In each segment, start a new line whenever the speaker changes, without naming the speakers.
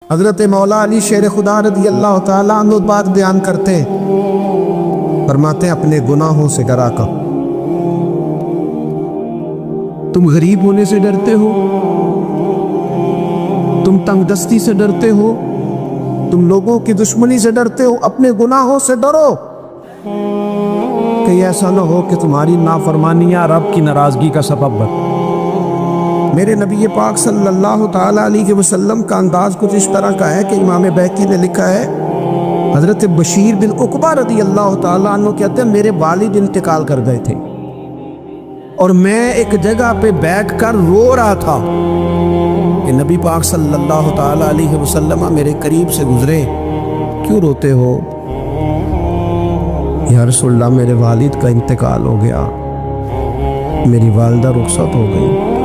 حضرت مولا علی شیر خدا رضی اللہ تعالیٰ عنہ بات بیان کرتے، فرماتے ہیں اپنے گناہوں سے ڈرا کر۔ تم غریب ہونے سے ڈرتے ہو، تم تنگ دستی سے ڈرتے ہو، تم لوگوں کی دشمنی سے ڈرتے ہو، اپنے گناہوں سے ڈرو، کہ ایسا نہ ہو کہ تمہاری نافرمانیاں رب کی ناراضگی کا سبب بن۔ میرے نبی پاک صلی اللہ تعالیٰ علیہ وسلم کا انداز کچھ اس طرح کا ہے کہ امام بیہقی نے لکھا ہے، حضرت بشیر بن عقبہ رضی اللہ تعالیٰ عنہ کہتے ہیں میرے والد انتقال کر گئے تھے اور میں ایک جگہ پہ بیٹھ کر رو رہا تھا کہ نبی پاک صلی اللہ تعالیٰ علیہ وسلم میرے قریب سے گزرے، کیوں روتے ہو؟ یا رسول اللہ میرے والد کا انتقال ہو گیا، میری والدہ رخصت ہو گئی۔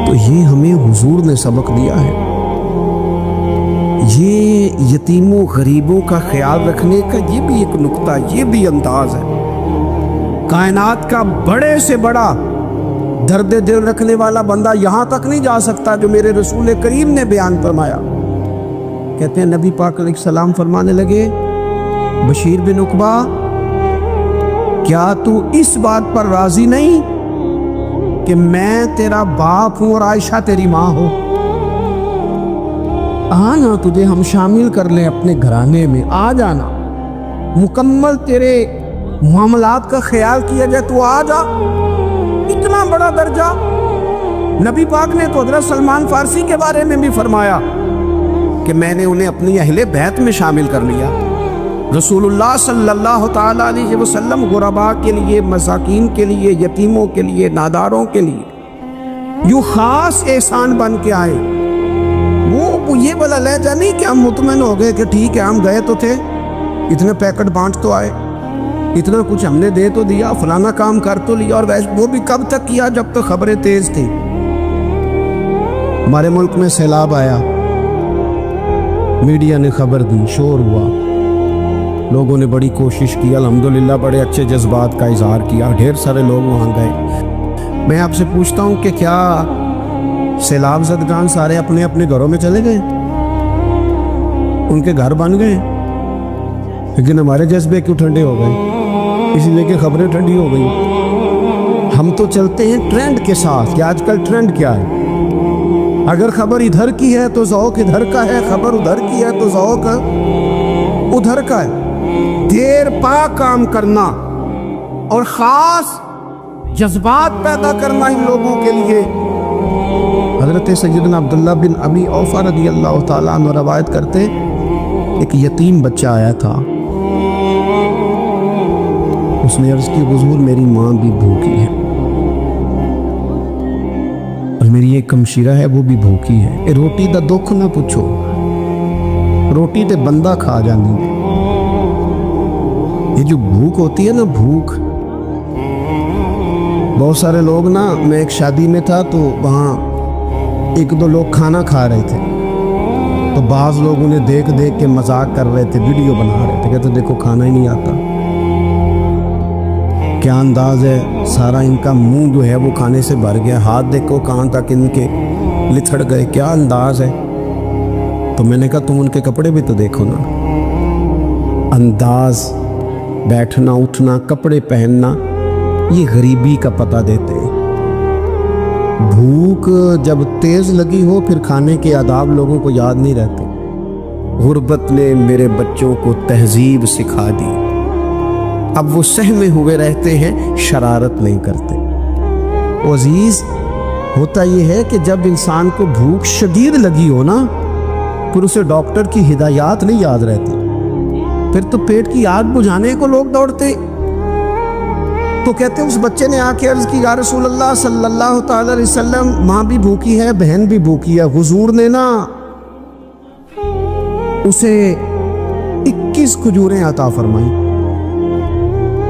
تو یہ ہمیں حضور نے سبق دیا ہے، یہ یتیموں غریبوں کا خیال رکھنے کا یہ بھی ایک نقطہ، یہ بھی انداز ہے۔ کائنات کا بڑے سے بڑا درد دل رکھنے والا بندہ یہاں تک نہیں جا سکتا جو میرے رسول کریم نے بیان فرمایا۔ کہتے ہیں نبی پاک علیہ السلام فرمانے لگے، بشیر بن عقبہ کیا تو اس بات پر راضی نہیں کہ میں تیرا باپ ہوں اور عائشہ تیری ماں ہو؟ آنا تجھے ہم شامل کر لیں اپنے گھرانے میں، آ جانا، مکمل تیرے معاملات کا خیال کیا جائے، تو آ جا۔ اتنا بڑا درجہ نبی پاک نے تو حضرت سلمان فارسی کے بارے میں بھی فرمایا کہ میں نے انہیں اپنی اہل بیت میں شامل کر لیا۔ رسول اللہ صلی اللہ تعالیٰ علیہ وسلم غرباء کے لیے، مساکین کے لیے، یتیموں کے لیے، ناداروں کے لیے یوں خاص احسان بن کے آئے۔ وہ یہ والا لہجہ نہیں کہ ہم مطمئن ہو گئے کہ ٹھیک ہے ہم گئے تو تھے، اتنے پیکٹ بانٹ تو آئے، اتنا کچھ ہم نے دے تو دیا، فلانا کام کر تو لیا، اور وہ بھی کب تک کیا؟ جب تک خبریں تیز تھی۔ ہمارے ملک میں سیلاب آیا، میڈیا نے خبر دی، شور ہوا، لوگوں نے بڑی کوشش کی، الحمدللہ بڑے اچھے جذبات کا اظہار کیا، ڈھیر سارے لوگ وہاں گئے۔ میں آپ سے پوچھتا ہوں کہ کیا سیلاب زدگان سارے اپنے اپنے گھروں میں چلے گئے؟ ان کے گھر بن گئے، لیکن ہمارے جذبے کیوں ٹھنڈے ہو گئے؟ اسی لیے کہ خبریں ٹھنڈی ہو گئی۔ ہم تو چلتے ہیں ٹرینڈ کے ساتھ کہ آج کل ٹرینڈ کیا ہے، اگر خبر ادھر کی ہے تو ذوق ادھر کا ہے، خبر ادھر کی ہے تو ذوق ادھر کا ہے۔ دیر پا کام کرنا اور خاص جذبات پیدا کرنا ان لوگوں کے لیے۔ حضرت سیدنا عبداللہ بن ابی اوفا رضی اللہ تعالیٰ عنہ روایت کرتے، ایک یتیم بچہ آیا تھا، اس نے عرض کی حضور میری ماں بھی بھوکی ہے اور میری ایک ہمشیرہ ہے وہ بھی بھوکی ہے، اے روٹی دا دکھ نہ پوچھو، روٹی تے بندہ کھا جانی۔ یہ جو بھوک ہوتی ہے نا، بھوک، بہت سارے لوگ نا، میں ایک شادی میں تھا تو وہاں ایک دو لوگ کھانا کھا رہے تھے، تو بعض لوگ انہیں دیکھ دیکھ کے مذاق کر رہے تھے، ویڈیو بنا رہے تھے، کہتے دیکھو کھانا ہی نہیں آتا، کیا انداز ہے، سارا ان کا منہ جو ہے وہ کھانے سے بھر گیا، ہاتھ دیکھو کہاں تک ان کے لتھڑ گئے، کیا انداز ہے۔ تو میں نے کہا تم ان کے کپڑے بھی تو دیکھو نا، انداز، بیٹھنا اٹھنا، کپڑے پہننا، یہ غریبی کا پتہ دیتے ہیں۔ بھوک جب تیز لگی ہو پھر کھانے کے آداب لوگوں کو یاد نہیں رہتے۔ غربت نے میرے بچوں کو تہذیب سکھا دی، اب وہ سہمے ہوئے رہتے ہیں، شرارت نہیں کرتے۔ عزیز، ہوتا یہ ہے کہ جب انسان کو بھوک شدید لگی ہو نا، پھر اسے ڈاکٹر کی ہدایات نہیں یاد رہتی، پھر تو پیٹ کی آگ بجھانے کو لوگ دوڑتے۔ تو کہتے ہیں اس بچے نے آ کے عرض کی، یا رسول اللہ صلی اللہ تعالی علیہ وسلم ماں بھی بھوکی ہے، بہن بھی بھوکی ہے۔ حضور نے نا اسے 21 کھجوریں عطا فرمائیں،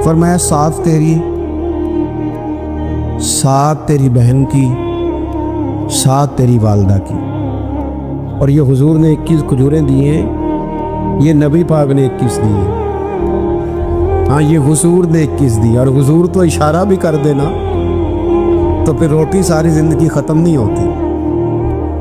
فرمایا 7 تیری، 7 تیری بہن کی، 7 تیری والدہ کی۔ اور یہ حضور نے 21 کھجوریں دی ہیں، یہ نبی پاک نے 21 دی ہیں۔ ہاں یہ حضور نے 21 دی، اور حضور تو اشارہ بھی کر دینا تو پھر روٹی ساری زندگی ختم نہیں ہوتی۔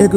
1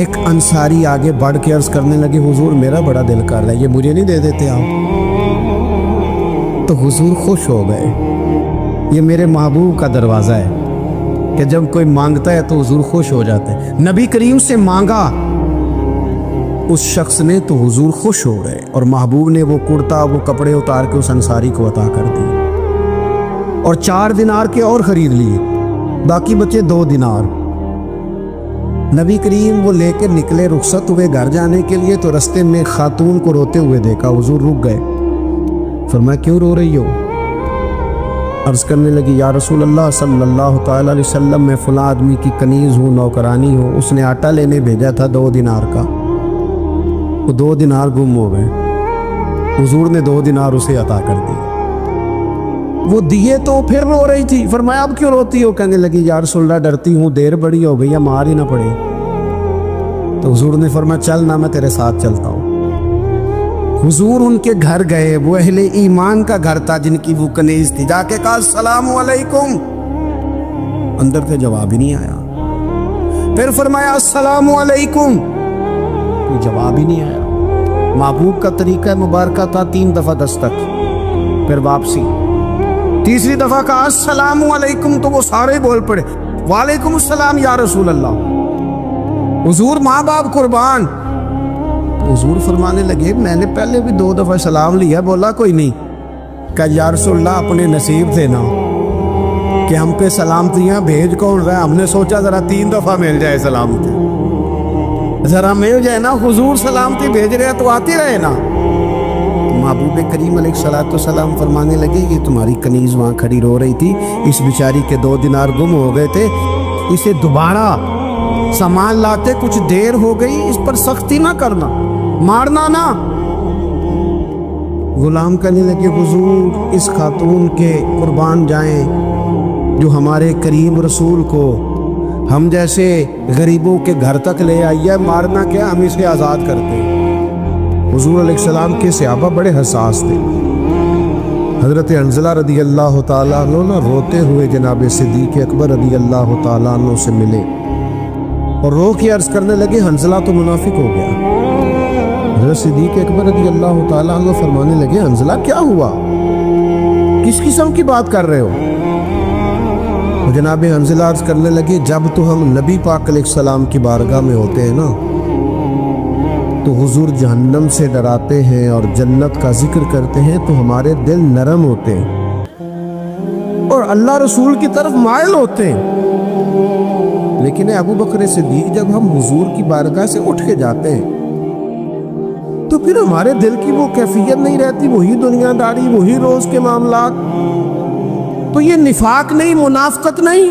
ایک انصاری آگے بڑھ کے عرض کرنے لگے حضور میرا بڑا دل کر رہا ہے، یہ مجھے نہیں دے دیتے آپ؟ تو حضور خوش ہو گئے، یہ میرے محبوب کا دروازہ ہے کہ جب کوئی مانگتا ہے تو حضور خوش ہو جاتے ہیں۔ نبی کریم سے مانگا اس شخص نے تو حضور خوش ہو گئے، اور محبوب نے وہ کرتا وہ کپڑے اتار کے اس انصاری کو عطا کر دی، اور 4 دینار کے اور خرید لیے، باقی بچے 2 دینار۔ نبی کریم وہ لے کے نکلے، رخصت ہوئے گھر جانے کے لیے، تو رستے میں خاتون کو روتے ہوئے دیکھا، حضور رک گئے، فرمایا کیوں رو رہی ہو؟ عرض کرنے لگی یا رسول اللہ صلی اللہ تعالی علیہ وسلم میں فلاں آدمی کی کنیز ہوں، نوکرانی ہوں، اس نے آٹا لینے بھیجا تھا 2 دینار کا، وہ 2 دینار گم ہو گئے، حضور نے 2 دینار اسے عطا کر دی۔ وہ دیے تو پھر رو رہی تھی، فرمایا اب کیوں روتی ہو؟ کہنے لگی یا رسول اللہ ڈرتی ہوں دیر بڑی ہو گئی، مار ہی نہ پڑے۔ تو حضور نے فرمایا چل نہ، میں تیرے ساتھ چلتا ہوں۔ حضور ان کے گھر گئے، وہ اہل ایمان کا گھر تھا جن کی وہ کنیز تھی، جا کے کہا السلام علیکم، اندر سے جواب ہی نہیں آیا، پھر فرمایا السلام علیکم، کوئی جواب ہی نہیں آیا۔ محبوب کا طریقہ مبارکہ تھا 3 دفعہ دستک، پھر واپسی، تیسری دفعہ کہا السلام علیکم تو وہ سارے بول پڑے وعلیکم السلام یا رسول اللہ، حضور ماں باپ قربان۔ حضور فرمانے لگے میں نے پہلے بھی 2 دفعہ سلام لیا، بولا کوئی نہیں، کہ یا رسول اللہ اپنے نصیب تھے نا کہ ہم پہ سلامتیاں بھیج کون رہا ہے، ہم نے سوچا ذرا 3 دفعہ مل جائے سلامتی، ذرا مل جائے نا، حضور سلامتی بھیج رہے تو آتی رہے نا۔ محبوب کریم علیہ السلام فرمانے لگے یہ تمہاری کنیز وہاں کھڑی رو رہی تھی، اس بیچاری کے 2 دینار گم ہو گئے تھے، اسے دوبارہ سامان لاتے کچھ دیر ہو گئی، اس پر سختی نہ کرنا، مارنا نہ۔ غلام کہنے لگے حضور اس خاتون کے قربان جائیں جو ہمارے کریم رسول کو ہم جیسے غریبوں کے گھر تک لے آئی ہے، مارنا کیا، ہم اسے آزاد کرتے ہیں۔ حضور علیہ السلام کے صحابہ بڑے حساس تھے، حضرت حنظلہ رضی اللہ تعالیٰ عنہ نہ روتے ہوئے جناب صدیق اکبر رضی اللہ تعالیٰ عنہ سے ملے اور رو کے عرض کرنے لگے حنظلہ تو منافق ہو گیا۔ حضرت صدیق اکبر رضی اللہ تعالیٰ عنہ فرمانے لگے حنظلہ کیا ہوا، کس قسم کی بات کر رہے ہو؟ جناب حنظلہ عرض کرنے لگے جب تو ہم نبی پاک علیہ السلام کی بارگاہ میں ہوتے ہیں نا تو حضور جہنم سے ڈراتے ہیں اور جنت کا ذکر کرتے ہیں تو ہمارے دل نرم ہوتے ہیں اور اللہ رسول کی طرف مائل ہوتے ہیں، لیکن ابو بکر صدیق جب ہم حضور کی بارگاہ سے اٹھ کے جاتے ہیں تو پھر ہمارے دل کی وہ کیفیت نہیں رہتی، وہی دنیا داری، وہی روز کے معاملات، تو یہ نفاق نہیں، منافقت نہیں۔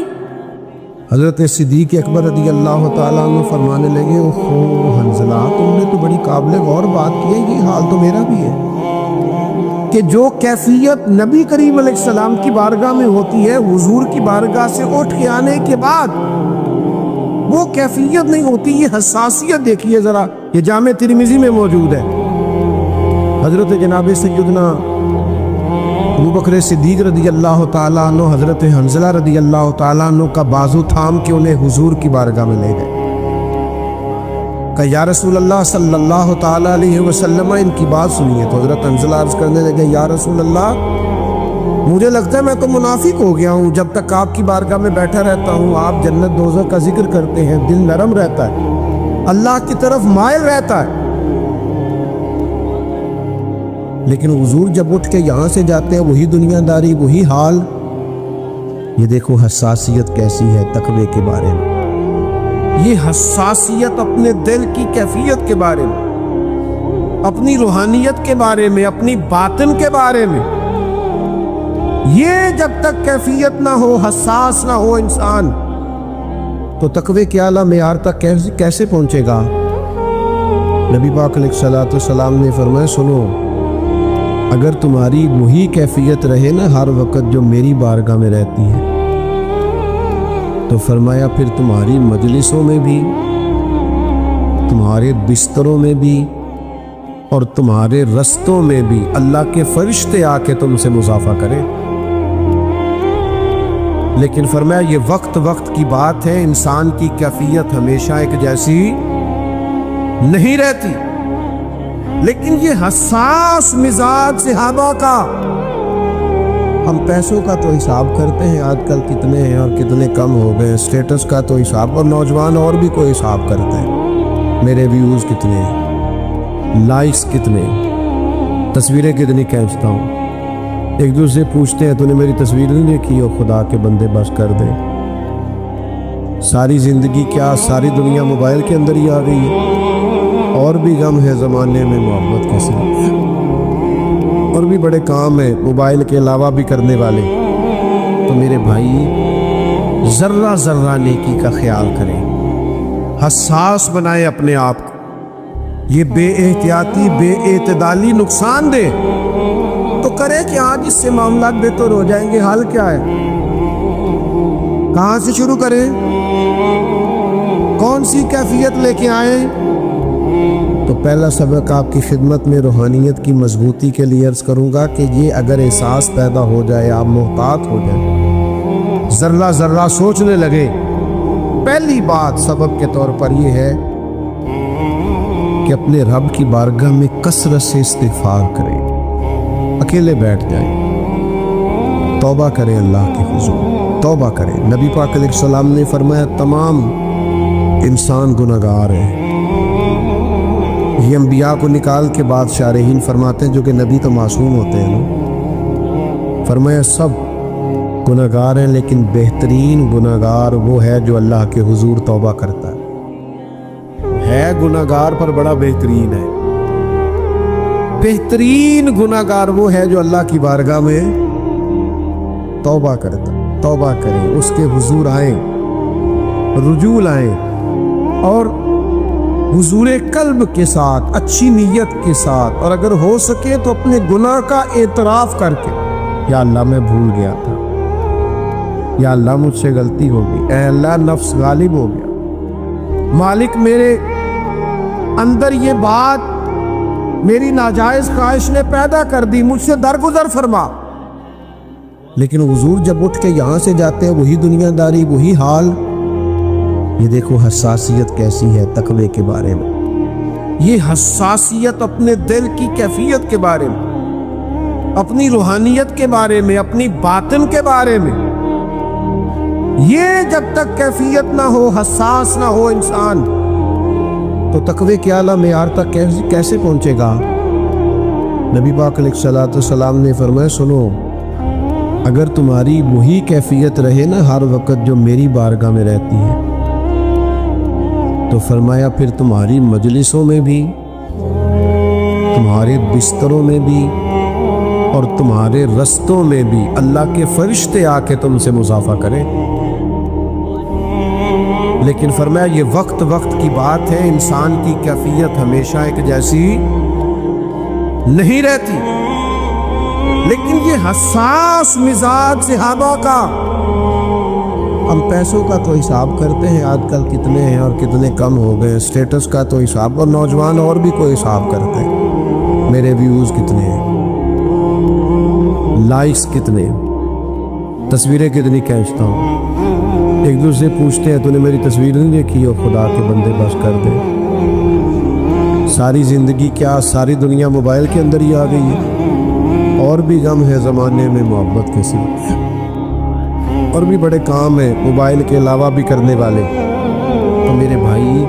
حضرت صدیق اکبر رضی اللہ تعالیٰ عنہ فرمانے لگے اوہو حنظلہ تم نے تو بڑی قابل غور بات کی ہے، یہ حال تو میرا بھی ہے کہ جو کیفیت نبی کریم علیہ السلام کی بارگاہ میں ہوتی ہے، حضور کی بارگاہ سے اٹھ کے آنے کے بعد وہ کیفیت نہیں ہوتی۔ یہ حساسیت دیکھیے ذرا، یہ جامع ترمذی میں موجود ہے، حضرت جناب سیدنا ابو بکر صدیق رضی اللہ تعالیٰ عنہ حضرت حنظلہ رضی اللہ تعالیٰ عنہ کا بازو تھام کے انہیں حضور کی بارگاہ میں لے گئے، کہ یا رسول اللہ صلی اللہ تعالیٰ علیہ وسلم ان کی بات سنیے۔ تو حضرت حنظلہ عرض کرنے لگے یا رسول اللہ مجھے لگتا ہے میں تو منافق ہو گیا ہوں، جب تک آپ کی بارگاہ میں بیٹھا رہتا ہوں آپ جنت دوزخ کا ذکر کرتے ہیں، دل نرم رہتا ہے، اللہ کی طرف مائل رہتا ہے، لیکن حضور جب اٹھ کے یہاں سے جاتے ہیں وہی دنیا داری، وہی حال۔ یہ دیکھو حساسیت کیسی ہے تقوی کے بارے میں، یہ حساسیت اپنے دل کی کیفیت کے بارے میں، اپنی روحانیت کے بارے میں، اپنی باطن کے بارے میں، یہ جب تک کیفیت نہ ہو، حساس نہ ہو انسان، تو تقوی کے اعلیٰ معیار تک کیسے پہنچے گا؟ نبی پاک علیہ السلام نے فرمایا سنو، اگر تمہاری وہی کیفیت رہے نا ہر وقت جو میری بارگاہ میں رہتی ہے، تو فرمایا پھر تمہاری مجلسوں میں بھی، تمہارے بستروں میں بھی اور تمہارے رستوں میں بھی اللہ کے فرشتے آ کے تم سے مصافحہ کریں۔ لیکن فرمایا یہ وقت وقت کی بات ہے، انسان کی کیفیت ہمیشہ ایک جیسی نہیں رہتی، لیکن یہ حساس مزاج صحابہ کا، ہم پیسوں کا تو حساب کرتے ہیں آج کل کتنے ہیں اور کتنے کم ہو گئے، سٹیٹس کا تو حساب، اور نوجوان اور بھی کوئی حساب کرتے ہیں، میرے ویوز کتنے ہیں، لائکس کتنے، تصویریں کتنی کھینچتا ہوں، ایک دوسرے پوچھتے ہیں تو نے میری تصویر نہیں دیکھی، اور خدا کے بندے بس کر دیں، ساری زندگی کیا ساری دنیا موبائل کے اندر ہی آ گئی ہے، اور بھی غم ہے زمانے میں محبت کے ساتھ، اور بھی بڑے کام ہیں موبائل کے علاوہ بھی کرنے والے، تو میرے بھائی ذرہ ذرہ نیکی کا خیال کریں، حساس بنائیں اپنے آپ کو، یہ بے احتیاطی بے اعتدالی نقصان دے، تو کرے کہ آج اس سے معاملات بہتر ہو جائیں گے، حال کیا ہے، کہاں سے شروع کریں، کون سی کیفیت لے کے آئیں؟ تو پہلا سبق آپ کی خدمت میں روحانیت کی مضبوطی کے لیے عرض کروں گا کہ یہ اگر احساس پیدا ہو جائے، آپ محتاط ہو جائیں، ذرہ ذرہ سوچنے لگے، پہلی بات سبب کے طور پر یہ ہے کہ اپنے رب کی بارگاہ میں کثرت سے استغفار کریں، اکیلے بیٹھ جائیں، توبہ کریں، اللہ کے حضور توبہ کریں۔ نبی پاک علیہ السلام نے فرمایا تمام انسان گناہگار ہیں، یہ انبیاء کو نکال کے بعد شارحین فرماتے ہیں جو کہ نبی تو معصوم ہوتے ہیں نا، فرمایا سب گناہگار ہیں لیکن بہترین گناہگار وہ ہے جو اللہ کے حضور توبہ کرتا ہے گناہگار پر بڑا بہترین ہے، بہترین گناہگار وہ ہے جو اللہ کی بارگاہ میں توبہ کرتا، توبہ کریں، اس کے حضور آئیں، رجوع لائیں، اور حضور قلب کے ساتھ، اچھی نیت کے ساتھ، اور اگر ہو سکے تو اپنے گناہ کا اعتراف کر کے، یا اللہ میں بھول گیا تھا، یا اللہ مجھ سے غلطی ہو گئی، اے اللہ نفس غالب ہو گیا، مالک میرے اندر یہ بات میری ناجائز خواہش نے پیدا کر دی، مجھ سے درگزر فرما۔ لیکن حضور جب اٹھ کے یہاں سے جاتے ہیں وہی دنیا داری، وہی حال، یہ دیکھو حساسیت کیسی ہے تقوی کے بارے میں، یہ حساسیت اپنے دل کی کیفیت کے بارے میں، اپنی روحانیت کے بارے میں، اپنی باطن کے بارے میں، یہ جب تک کیفیت نہ ہو، حساس نہ ہو انسان، تو تقوی کے اعلیٰ معیار تک کیسے پہنچے گا؟ نبی پاک علیہ السلام نے فرمایا سنو، اگر تمہاری وہی کیفیت رہے نا ہر وقت جو میری بارگاہ میں رہتی ہے، تو فرمایا پھر تمہاری مجلسوں میں بھی، تمہارے بستروں میں بھی، اور تمہارے رستوں میں بھی اللہ کے فرشتے آ کے تم سے مصافحہ کریں۔ لیکن فرمایا یہ وقت وقت کی بات ہے، انسان کی کیفیت ہمیشہ ایک جیسی نہیں رہتی، لیکن یہ حساس مزاج صحابہ کا، ہم پیسوں کا تو حساب کرتے ہیں آج کل کتنے ہیں اور کتنے کم ہو گئے، سٹیٹس کا تو حساب، اور نوجوان اور بھی کوئی حساب کرتے ہیں، میرے ویوز کتنے ہیں، لائکس کتنے، تصویریں کتنی کھینچتا ہوں، ایک دوسرے پوچھتے ہیں تو نے میری تصویر نہیں دیکھی، اور خدا کے بندے بس کر دیں، ساری زندگی کیا ساری دنیا موبائل کے اندر ہی آ گئی ہے، اور بھی غم ہے زمانے میں محبت کے ساتھ، اور بھی بڑے کام ہیں موبائل کے علاوہ بھی کرنے والے، تو میرے بھائی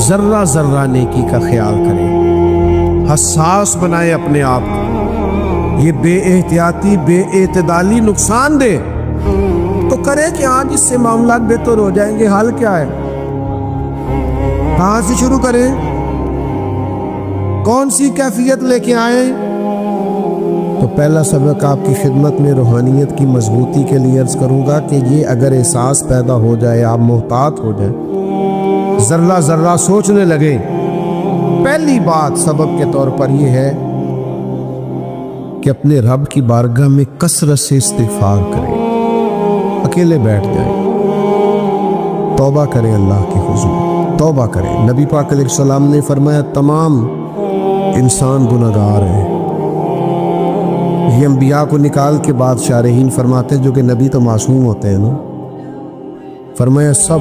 ذرہ ذرہ نیکی کا خیال کریں، حساس بنائیں اپنے آپ کو، یہ بے احتیاطی بے اعتدالی نقصان دے، تو کرے کہ آج اس سے معاملات بہتر ہو جائیں گے، حال کیا ہے، کہاں سے شروع کریں، کون سی کیفیت لے کے آئیں؟ تو پہلا سبق آپ کی خدمت میں روحانیت کی مضبوطی کے لیے عرض کروں گا کہ یہ اگر احساس پیدا ہو جائے، آپ محتاط ہو جائیں، ذرہ ذرہ سوچنے لگے، پہلی بات سبب کے طور پر یہ ہے کہ اپنے رب کی بارگاہ میں کثرت سے استغفار کریں، اکیلے بیٹھ جائیں، توبہ کریں، اللہ کے حضور توبہ کریں۔ نبی پاک علیہ السلام نے فرمایا تمام انسان گناہگار ہیں، یہ انبیاء کو نکال کے بعد شارحین فرماتے ہیں جو کہ نبی تو معصوم ہوتے ہیں نا، فرمایا سب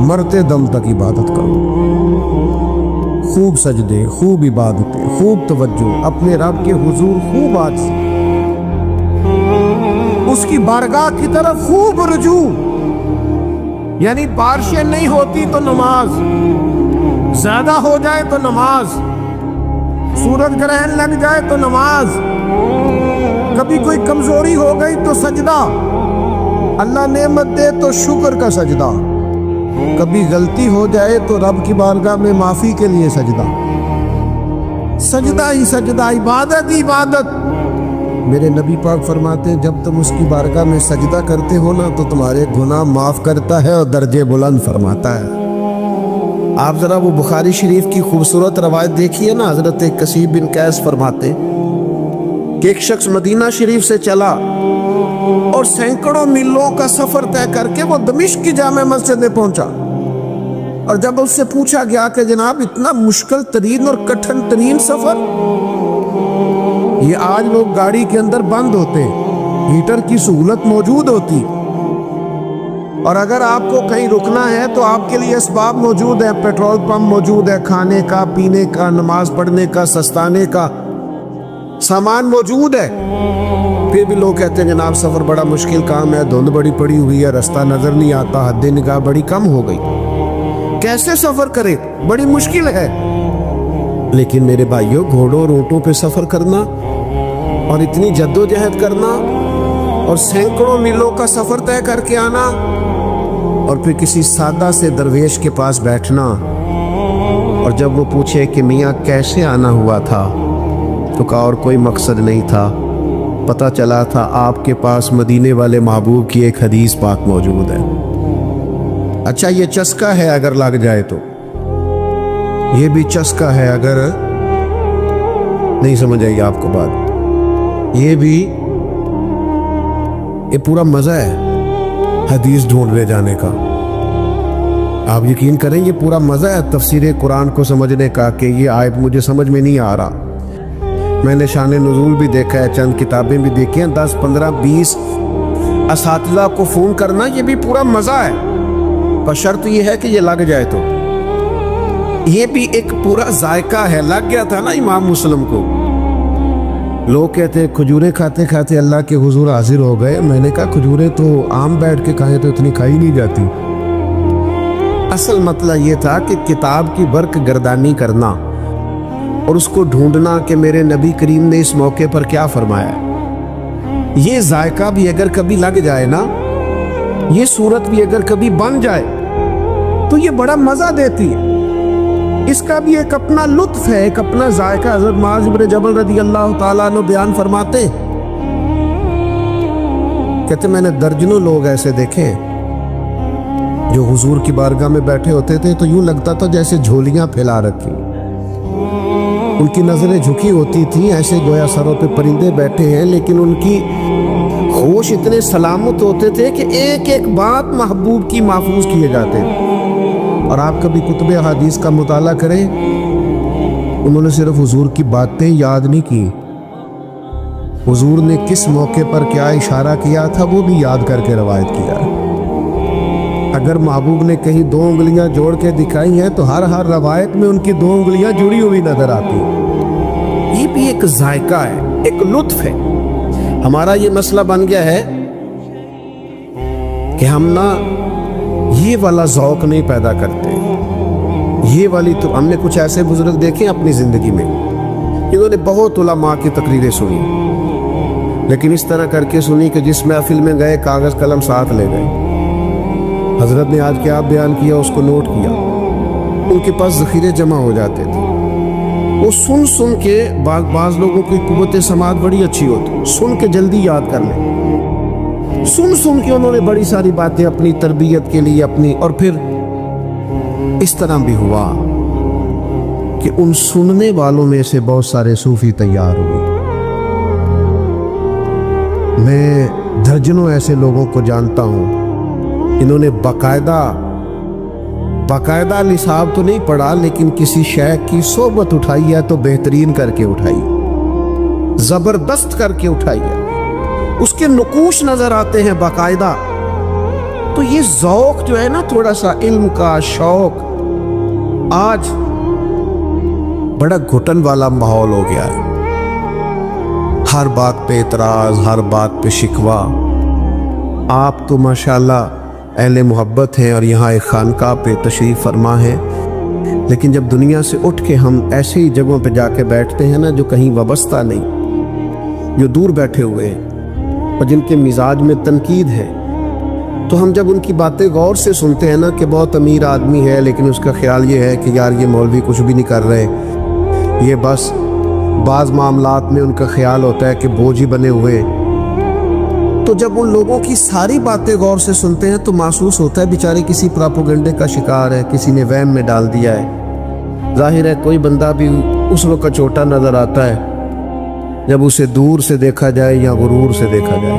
مرتے دم تک عبادت کرو، خوب سجدے، خوب عبادتیں، خوب توجہ، اپنے رب کے حضور خوب عاجزی، اس کی بارگاہ کی طرف خوب رجوع، یعنی بارشیں نہیں ہوتی تو نماز، زیادہ ہو جائے تو نماز، سورج گرہن لگ جائے تو نماز، کبھی کوئی کمزوری ہو گئی تو سجدہ، اللہ نعمت دے تو شکر کا سجدہ، کبھی غلطی ہو جائے تو رب کی بارگاہ میں معافی کے لیے سجدہ، سجدہ ہی سجدہ، عبادت ہی عبادت۔ میرے نبی پاک فرماتے ہیں جب تم اس کی بارگاہ میں سجدہ کرتے ہو نا تو تمہارے گناہ معاف کرتا ہے اور درجے بلند فرماتا ہے۔ آپ ذرا وہ بخاری شریف کی خوبصورت روایت دیکھیے نا، حضرت کثیر بن قیس فرماتے کہ ایک شخص مدینہ شریف سے چلا اور سینکڑوں میلوں کا سفر طے کر کے وہ دمشق کی جامع مسجد میں پہنچا، اور جب اس سے پوچھا گیا کہ جناب اتنا مشکل ترین اور کٹھن ترین سفر، یہ آج لوگ گاڑی کے اندر بند ہوتے، ہیٹر کی سہولت موجود ہوتی، اور اگر آپ کو کہیں رکنا ہے تو آپ کے لیے اسباب موجود ہے، پیٹرول پمپ موجود ہے، کھانے کا، پینے کا، نماز پڑھنے کا، سستانے کا سامان موجود ہے، پھر بھی لوگ کہتے ہیں جناب سفر بڑا مشکل کام ہے، دھند بڑی پڑی ہوئی ہے، رستہ نظر نہیں آتا، حد نگاہ بڑی کم ہو گئی، کیسے سفر کرے، بڑی مشکل ہے۔ لیکن میرے بھائیوں، گھوڑوں اور اونٹوں پہ سفر کرنا اور اتنی جد و جہد کرنا اور سینکڑوں میلوں کا سفر طے کر کے آنا اور پھر کسی سادہ سے درویش کے پاس بیٹھنا، اور جب وہ پوچھے کہ میاں کیسے آنا ہوا تھا تو کہا اور کوئی مقصد نہیں تھا، پتہ چلا تھا آپ کے پاس مدینے والے محبوب کی ایک حدیث پاک موجود ہے۔ اچھا یہ چسکا ہے اگر لگ جائے تو، یہ بھی چسکا ہے اگر نہیں سمجھ آئی آپ کو بات، یہ بھی یہ پورا مزہ ہے حدیث ڈھونڈنے جانے کا۔ آپ یقین کریں یہ پورا مزہ ہے تفسیر قرآن کو سمجھنے کا کہ یہ آیت مجھے سمجھ میں نہیں آ رہا، میں نے شان نزول بھی دیکھا ہے، چند کتابیں بھی دیکھی ہیں، 10 15 20 اساتذہ کو فون کرنا، یہ بھی پورا مزہ ہے، پر شرط یہ ہے کہ یہ لگ جائے تو، یہ بھی ایک پورا ذائقہ ہے۔ لگ گیا تھا نا امام مسلم کو، لوگ کہتے ہیں کھجوریں کھاتے کھاتے اللہ کے حضور حاضر ہو گئے، میں نے کہا کھجوریں تو عام بیٹھ کے کھائیں تو اتنی کھائی نہیں جاتی۔ اصل مطلب یہ تھا کہ کتاب کی برق گردانی کرنا اور اس کو ڈھونڈنا کہ میرے نبی کریم نے اس موقع پر کیا فرمایا ہے، یہ ذائقہ بھی اگر کبھی لگ جائے نا، یہ صورت بھی اگر کبھی بن جائے تو یہ بڑا مزہ دیتی ہے، اس کا بھی ایک اپنا لطف ہے، ایک اپنا ذائقہ۔ حضرت معاذ بن جبل رضی اللہ تعالیٰ عنہ بیان فرماتے، کہتے میں نے درجنوں لوگ ایسے دیکھے جو حضور کی بارگاہ میں بیٹھے ہوتے تھے تو یوں لگتا تھا جیسے جھولیاں پھیلا رکھی، ان کی نظریں جھکی ہوتی تھیں ایسے گویا سروں پہ پرندے بیٹھے ہیں، لیکن ان کی ہوش اتنے سلامت ہوتے تھے کہ ایک ایک بات محبوب کی محفوظ کیے جاتے ہیں۔ اور آپ کبھی کتب احادیث کا مطالعہ کریں، انہوں نے صرف حضور کی باتیں یاد نہیں کی، حضور نے کس موقع پر کیا اشارہ کیا تھا وہ بھی یاد کر کے روایت کیا۔ اگر محبوب نے کہیں 2 انگلیاں جوڑ کے دکھائی ہیں تو ہر روایت میں ان کی 2 انگلیاں جڑی ہوئی نظر آتی ہیں۔ یہ بھی ایک ذائقہ ہے، ایک لطف ہے۔ ہمارا یہ مسئلہ بن گیا ہے کہ ہم نا یہ والا ذوق نہیں پیدا کرتے، یہ والی تو ہم نے کچھ ایسے بزرگ دیکھے اپنی زندگی میں، انہوں نے بہت علماء کی تقریریں سنی، لیکن اس طرح کر کے سنی کہ جس محفل میں گئے کاغذ قلم ساتھ لے گئے، حضرت نے آج کیا بیان کیا اس کو نوٹ کیا، ان کے پاس ذخیرے جمع ہو جاتے تھے، وہ سن کے بعض لوگوں کی قوت سماعت بڑی اچھی ہوتی، سن کے جلدی یاد کر لیں، سن کے انہوں نے بڑی ساری باتیں اپنی تربیت کے لیے اپنی، اور پھر اس طرح بھی ہوا کہ ان سننے والوں میں سے بہت سارے صوفی تیار ہوئے۔ میں درجنوں ایسے لوگوں کو جانتا ہوں انہوں نے باقاعدہ نصاب تو نہیں پڑھا، لیکن کسی شیخ کی صحبت اٹھائی ہے تو بہترین کر کے اٹھائی، زبردست کر کے اٹھائی ہے، اس کے نقوش نظر آتے ہیں باقاعدہ، تو یہ ذوق جو ہے نا تھوڑا سا علم کا شوق آج بڑا گھٹن والا ماحول ہو گیا ہے. ہر بات پہ اعتراض، ہر بات پہ شکوہ. آپ تو ماشاءاللہ اہل محبت ہیں اور یہاں ایک خانقاہ پہ تشریف فرما ہے، لیکن جب دنیا سے اٹھ کے ہم ایسے ہی جگہوں پہ جا کے بیٹھتے ہیں نا جو کہیں وابستہ نہیں، جو دور بیٹھے ہوئے ہیں اور جن کے مزاج میں تنقید ہے، تو ہم جب ان کی باتیں غور سے سنتے ہیں نا کہ بہت امیر آدمی ہے لیکن اس کا خیال یہ ہے کہ یار یہ مولوی کچھ بھی نہیں کر رہے، یہ بس بعض معاملات میں ان کا خیال ہوتا ہے کہ بوجھ ہی بنے ہوئے. تو جب ان لوگوں کی ساری باتیں غور سے سنتے ہیں تو محسوس ہوتا ہے بیچارے کسی پراپوگنڈے کا شکار ہے، کسی نے وہم میں ڈال دیا ہے. ظاہر ہے کوئی بندہ بھی اس وقت چھوٹا نظر آتا ہے جب اسے دور سے دیکھا جائے یا غرور سے دیکھا جائے.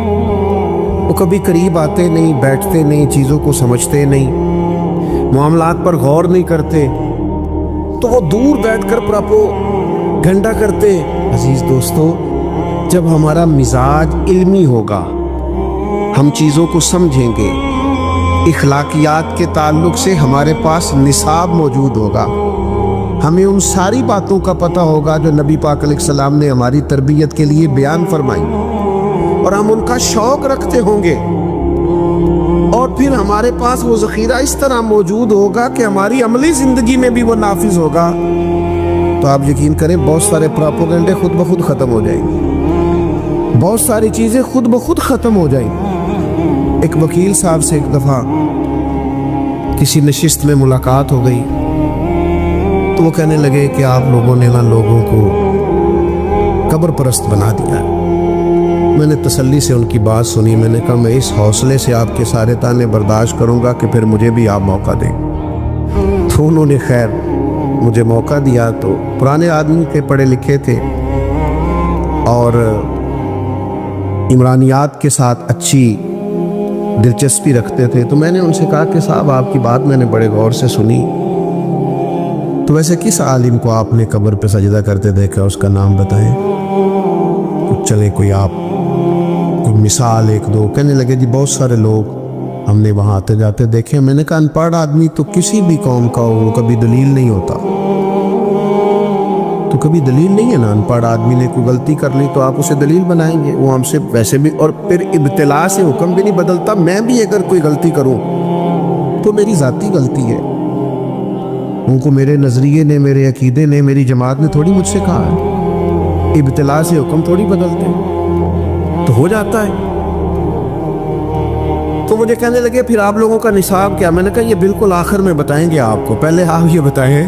وہ کبھی قریب آتے نہیں، بیٹھتے نہیں، چیزوں کو سمجھتے نہیں، معاملات پر غور نہیں کرتے، تو وہ دور بیٹھ کر پراپوگنڈا کرتے. عزیز دوستو، جب ہمارا مزاج علمی ہوگا، ہم چیزوں کو سمجھیں گے، اخلاقیات کے تعلق سے ہمارے پاس نصاب موجود ہوگا، ہمیں ان ساری باتوں کا پتہ ہوگا جو نبی پاک علیہ السلام نے ہماری تربیت کے لیے بیان فرمائی، اور ہم ان کا شوق رکھتے ہوں گے، اور پھر ہمارے پاس وہ ذخیرہ اس طرح موجود ہوگا کہ ہماری عملی زندگی میں بھی وہ نافذ ہوگا. تو آپ یقین کریں بہت سارے پراپوگنڈے خود بخود ختم ہو جائیں گے، بہت ساری چیزیں خود بخود ختم ہو جائیں گی. ایک وکیل صاحب سے ایک دفعہ کسی نشست میں ملاقات ہو گئی تو وہ کہنے لگے کہ آپ لوگوں نے نا لوگوں کو قبر پرست بنا دیا ہے. میں نے تسلی سے ان کی بات سنی. میں نے کہا میں اس حوصلے سے آپ کے سارے تانے برداشت کروں گا کہ پھر مجھے بھی آپ موقع دیں. تو انہوں نے خیر مجھے موقع دیا. تو پرانے آدمی تھے، پڑھے لکھے تھے اور عمرانیات کے ساتھ اچھی دلچسپی رکھتے تھے. تو میں نے ان سے کہا کہ صاحب آپ کی بات میں نے بڑے غور سے سنی، تو ویسے کس عالم کو آپ نے قبر پہ سجدہ کرتے دیکھا، اس کا نام بتائیں. کچھ چلے کوئی آپ کوئی مثال ایک دو. کہنے لگے جی بہت سارے لوگ ہم نے وہاں آتے جاتے دیکھے. میں نے کہا ان پڑھ آدمی تو کسی بھی قوم کا ہو وہ کبھی دلیل نہیں ہوتا، تو کبھی دلیل نہیں ہے نا. ان پڑھ آدمی نے کوئی غلطی کر لی تو آپ اسے دلیل بنائیں گے، وہ ہم سے ویسے بھی. اور پھر ابتلا سے حکم بھی نہیں بدلتا. میں بھی اگر کوئی غلطی کروں تو میری ذاتی غلطی ہے، ان کو میرے نظریے نے، میرے عقیدے نے، میری جماعت نے تھوڑی مجھ سے کہا ہے. ابتلا سے حکم تھوڑی بدلتے، تو ہو جاتا ہے. تو مجھے کہنے لگے پھر آپ لوگوں کا نصاب کیا. میں نے کہا یہ بالکل آخر میں بتائیں گے آپ کو، پہلے آپ یہ بتائیں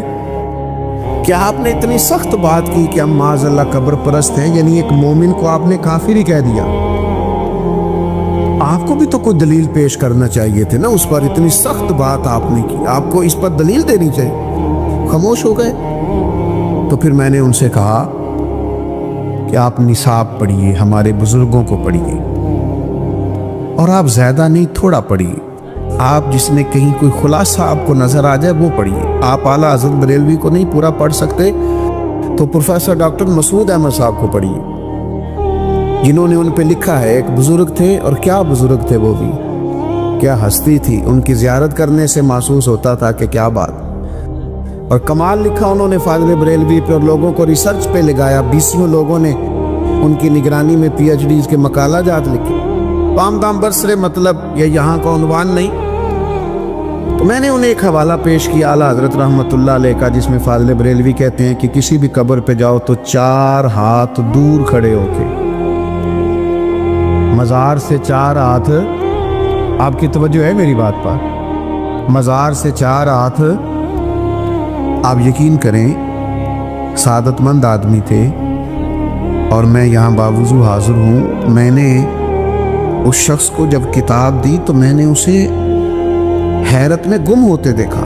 کہ آپ نے اتنی سخت بات کی کہ ہم معاذ اللہ قبر پرست ہیں، یعنی ایک مومن کو آپ نے کافر ہی کہہ دیا. آپ کو بھی تو کوئی دلیل پیش کرنا چاہیے تھے نا اس پر. اتنی سخت بات آپ نے کی، آپ کو اس پر دلیل دینی چاہیے. خاموش ہو گئے. تو پھر میں نے ان سے کہا کہ آپ نصاب پڑھیے، ہمارے بزرگوں کو پڑھیے، اور آپ زیادہ نہیں تھوڑا پڑھیے. آپ جس نے کہیں کوئی خلاصہ آپ کو نظر آ جائے وہ پڑھیے. آپ اعلیٰ حضرت بریلوی کو نہیں پورا پڑھ سکتے تو پروفیسر ڈاکٹر مسعود احمد صاحب کو پڑھیے، جنہوں نے ان پہ لکھا ہے. ایک بزرگ تھے، اور کیا بزرگ تھے، وہ بھی کیا ہستی تھی. ان کی زیارت کرنے سے محسوس ہوتا تھا کہ کیا بات. اور کمال لکھا انہوں نے فاضل بریلوی پہ، اور لوگوں کو ریسرچ پہ لگایا. 20 لوگوں نے ان کی نگرانی میں پی ایچ ڈیز کے مقالہ جات لکھے. پام دام برسرے مطلب یہ یہاں کا عنوان نہیں. تو میں نے انہیں ایک حوالہ پیش کیا اعلیٰ حضرت رحمۃ اللہ علیہ کا، جس میں فاضل بریلوی کہتے ہیں کہ کسی بھی قبر پہ جاؤ تو 4 ہاتھ دور کھڑے ہو کے، مزار سے 4 ہاتھ. آپ کی توجہ ہے میری بات پر؟ مزار سے 4 ہاتھ. آپ یقین کریں سعادت مند آدمی تھے، اور میں یہاں باوضو حاضر ہوں. میں نے اس شخص کو جب کتاب دی تو میں نے اسے حیرت میں گم ہوتے دیکھا.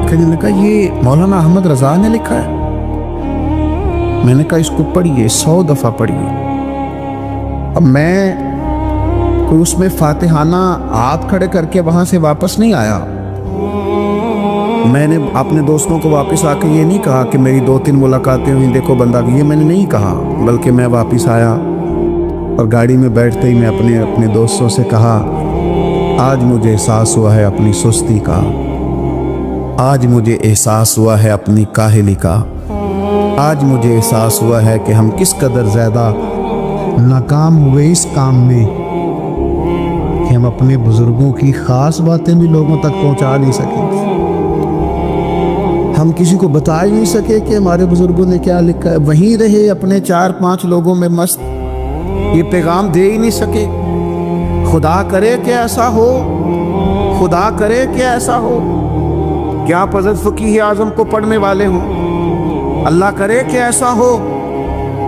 کہنے لگا یہ مولانا احمد رضا نے لکھا ہے. میں نے کہا اس کو پڑھیے، 100 دفعہ پڑھیے. اب میں کوئی اس میں فاتحانہ ہاتھ کھڑے کر کے وہاں سے واپس نہیں آیا. میں نے اپنے دوستوں کو واپس آ کے یہ نہیں کہا کہ میری 2-3 ملاقاتیں ہوئیں، دیکھو بندہ، یہ میں نے نہیں کہا. بلکہ میں واپس آیا اور گاڑی میں بیٹھتے ہی میں اپنے دوستوں سے کہا آج مجھے احساس ہوا ہے اپنی سستی کا، آج مجھے احساس ہوا ہے اپنی کاہلی کا، آج مجھے احساس ہوا ہے کہ ہم کس قدر زیادہ ناکام ہوئے اس کام میں کہ ہم اپنے بزرگوں کی خاص باتیں بھی لوگوں تک پہنچا نہیں سکے۔ ہم کسی کو بتا ہی نہیں سکے کہ ہمارے بزرگوں نے کیا لکھا ہے، وہیں رہے اپنے 4-5 لوگوں میں مست، یہ پیغام دے ہی نہیں سکے۔ خدا کرے کہ ایسا ہو، خدا کرے کہ ایسا ہو کہ آپ حضرت فقیہ اعظم کو پڑھنے والے ہوں، اللہ کرے کہ ایسا ہو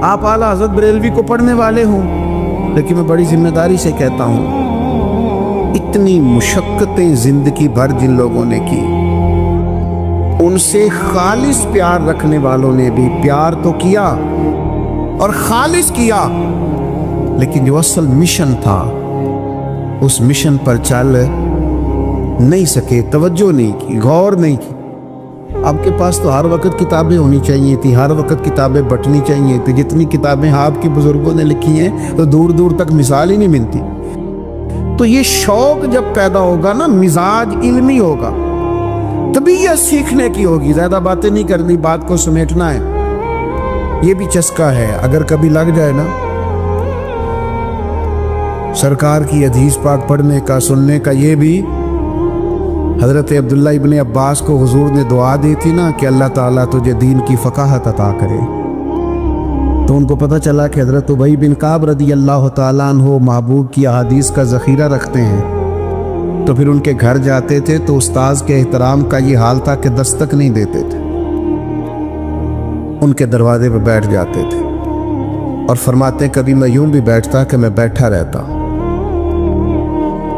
آپ اعلیٰ حضرت بریلوی کو پڑھنے والے ہوں۔ لیکن میں بڑی ذمہ داری سے کہتا ہوں، اتنی مشقتیں زندگی بھر جن لوگوں نے کی، ان سے خالص پیار رکھنے والوں نے بھی پیار تو کیا اور خالص کیا، لیکن جو اصل مشن تھا اس مشن پر چل نہیں سکے، توجہ نہیں کی، غور نہیں کی۔ آپ کے پاس تو ہر وقت کتابیں ہونی چاہیے تھی، ہر وقت کتابیں بٹنی چاہیے تھی، جتنی کتابیں آپ کے بزرگوں نے لکھی ہیں تو دور دور تک مثال ہی نہیں ملتی۔ تو یہ شوق جب پیدا ہوگا نا، مزاج علمی ہوگا، طبیعت سیکھنے کی ہوگی، زیادہ باتیں نہیں کرنی، بات کو سمیٹنا ہے۔ یہ بھی چسکا ہے، اگر کبھی لگ جائے نا سرکار کی حدیث پاک پڑھنے کا، سننے کا، یہ بھی حضرت عبداللہ ابن عباس کو حضور نے دعا دی تھی نا کہ اللہ تعالیٰ تجھے دین کی فقاہت عطا کرے، تو ان کو پتہ چلا کہ حضرت ابی بن کعب رضی اللہ تعالیٰ عنہ محبوب کی احادیث کا ذخیرہ رکھتے ہیں، تو پھر ان کے گھر جاتے تھے تو استاذ کے احترام کا یہ حال تھا کہ دستک نہیں دیتے تھے، ان کے دروازے پہ بیٹھ جاتے تھے اور فرماتے ہیں کبھی میں یوں بھی بیٹھتا کہ میں بیٹھا رہتا،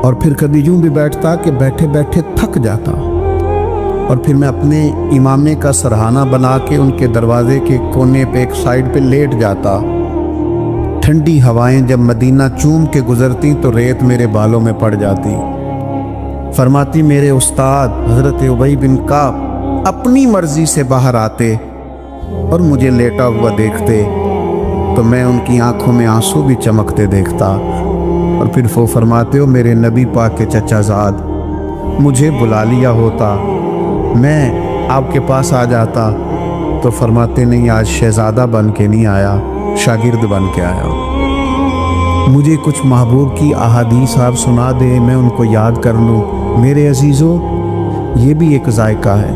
اور پھر کبھی یوں بھی بیٹھتا کہ بیٹھے بیٹھے تھک جاتا، اور پھر میں اپنے امامے کا سرہانہ بنا کے ان کے دروازے کے کونے پہ ایک سائیڈ پہ لیٹ جاتا۔ ٹھنڈی ہوائیں جب مدینہ چوم کے گزرتی تو ریت میرے بالوں میں پڑ جاتی۔ فرماتی میرے استاد حضرت ابی بن کعب اپنی مرضی سے باہر آتے اور مجھے لیٹا ہوا دیکھتے تو میں ان کی آنکھوں میں آنسو بھی چمکتے دیکھتا، اور پھر وہ فرماتے ہو میرے نبی پاک کے چچا زاد مجھے بلا لیا ہوتا، میں آپ کے پاس آ جاتا، تو فرماتے نہیں آج شہزادہ بن کے نہیں آیا، شاگرد بن کے آیا۔ مجھے کچھ محبوب کی احادیث آپ سنا دیں، میں ان کو یاد کر لوں۔ میرے عزیزوں، یہ بھی ایک ذائقہ ہے۔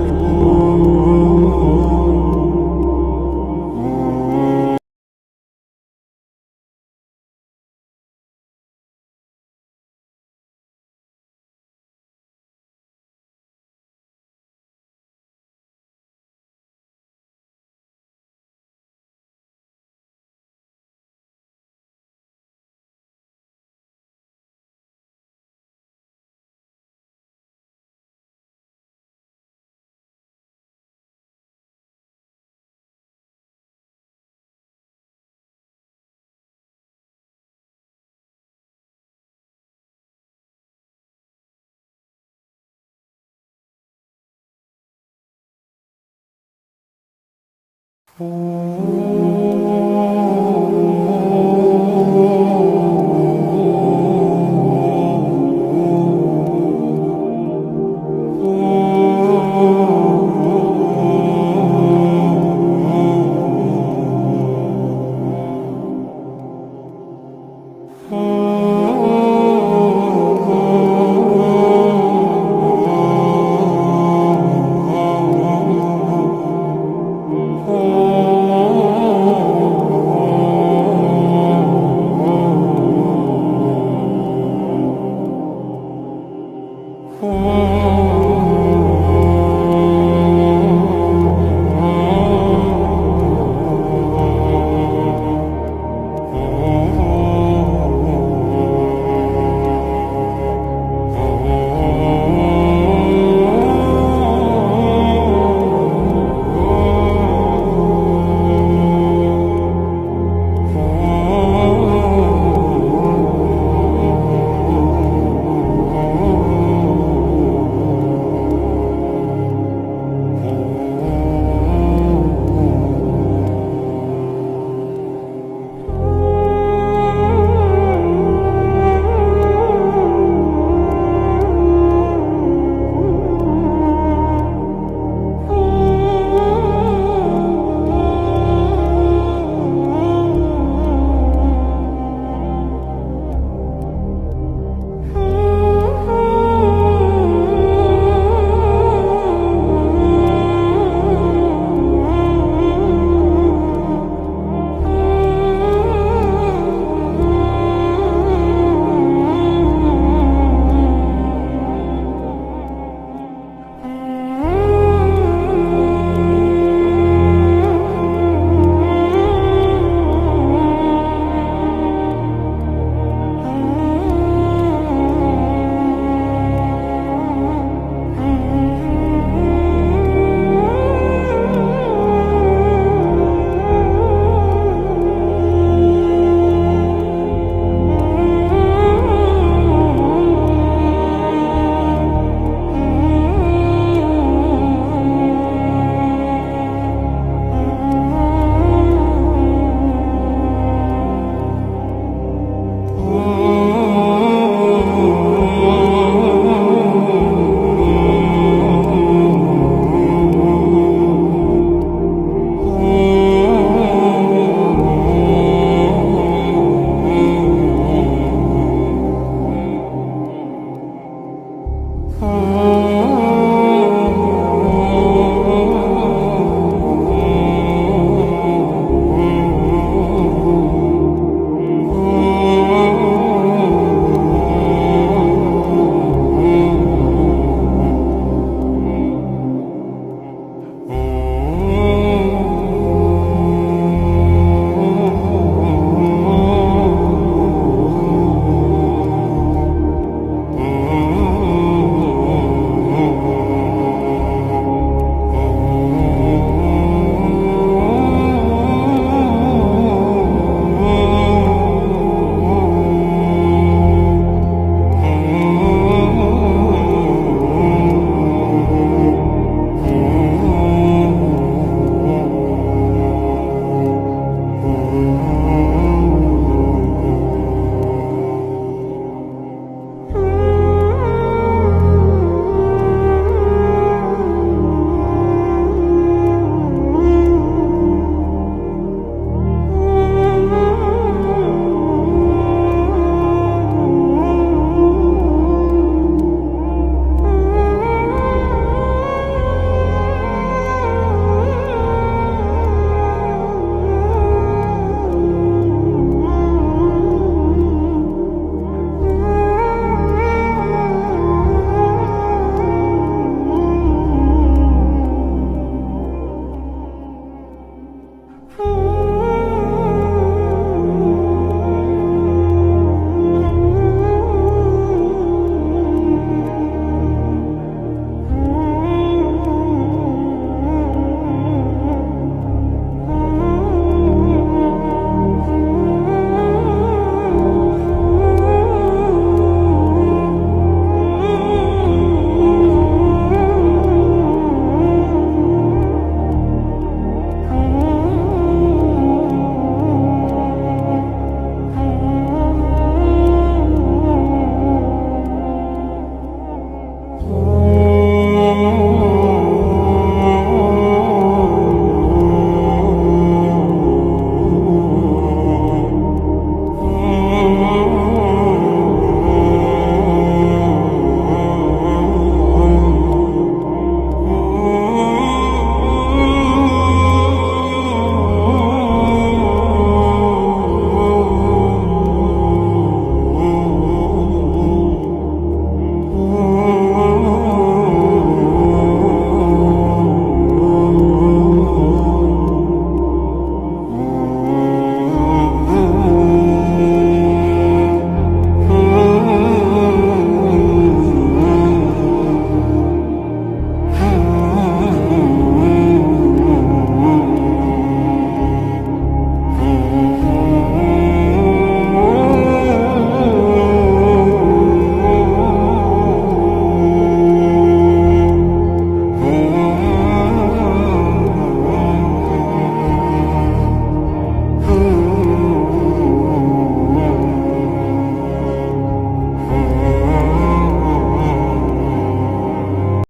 Oh